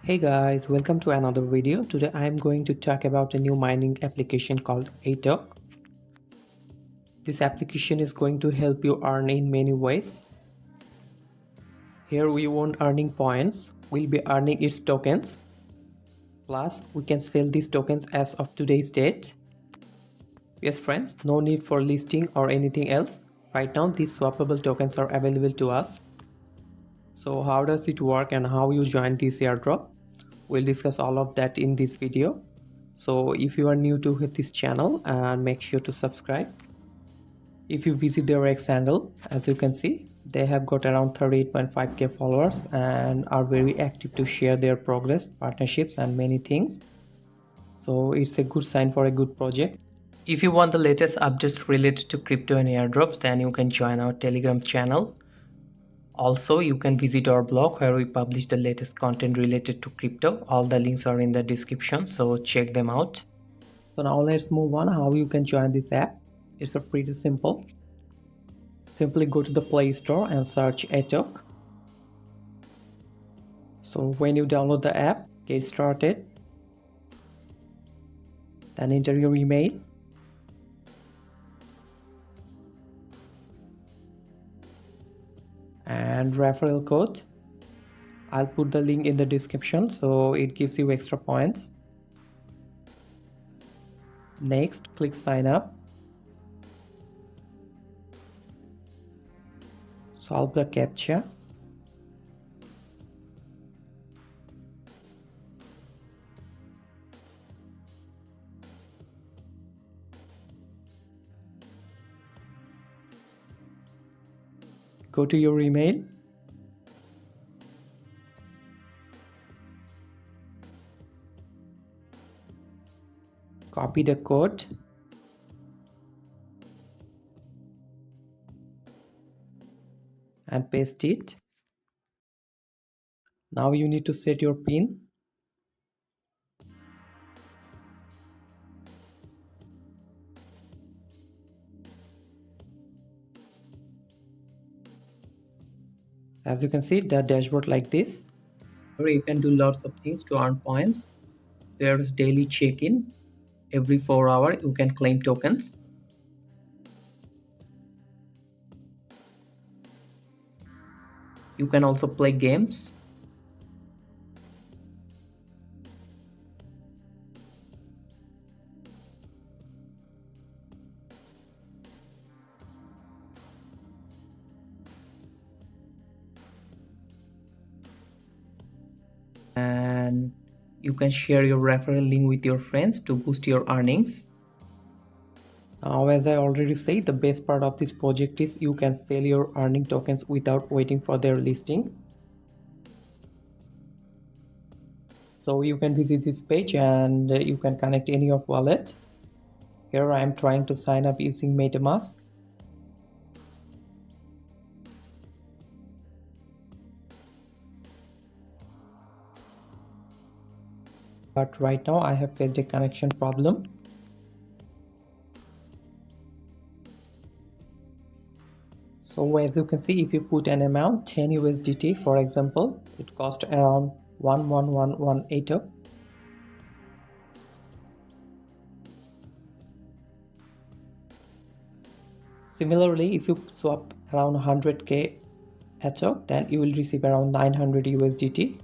Hey guys, welcome to another video. Today I am going to talk about a new mining application called Atok. This application is going to help you earn in many ways. Here we won't earning points, we'll be earning its tokens. Plus we can sell these tokens as of today's date. Yes friends, no need for listing or anything else. Right now these swappable tokens are available to us. So how does it work and how you join this airdrop? We'll discuss all of that in this video. So if you are new to this channel, make sure to subscribe. If you visit their X handle, as you can see, they have got around 38.5k followers and are very active to share their progress, partnerships and many things. So it's a good sign for a good project. If you want the latest updates related to crypto and airdrops, then you can join our Telegram channel. Also, you can visit our blog where we publish the latest content related to crypto. All the links are in the description, so check them out. So now let's move on how you can join this app. It's pretty simple. Simply go to the Play Store and search Atok. So when you download the app, get started. Then enter your email. And referral code. I'll put the link in the description so it gives you extra points. Next, click sign up. Solve the captcha. Go to your email. Copy the code. And paste it. Now you need to set your PIN. As you can see, the dashboard like this, where you can do lots of things to earn points. There's daily check-in. Every 4 hours you can claim tokens. You can also play games. And you can share your referral link with your friends to boost your earnings. Now, as I already said, the best part of this project is you can sell your earning tokens without waiting for their listing. So you can visit this page and you can connect any of wallet. Here I am trying to sign up using MetaMask. But right now I have faced a connection problem. So as you can see, if you put an amount 10 USDT, for example, it costs around 11118. Similarly, if you swap around 100k Atok, then you will receive around 900 USDT.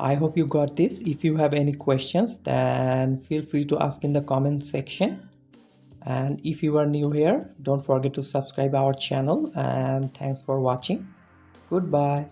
I hope you got this. If you have any questions, then feel free to ask in the comment section. And if you are new here, don't forget to subscribe our channel, and thanks for watching. Goodbye.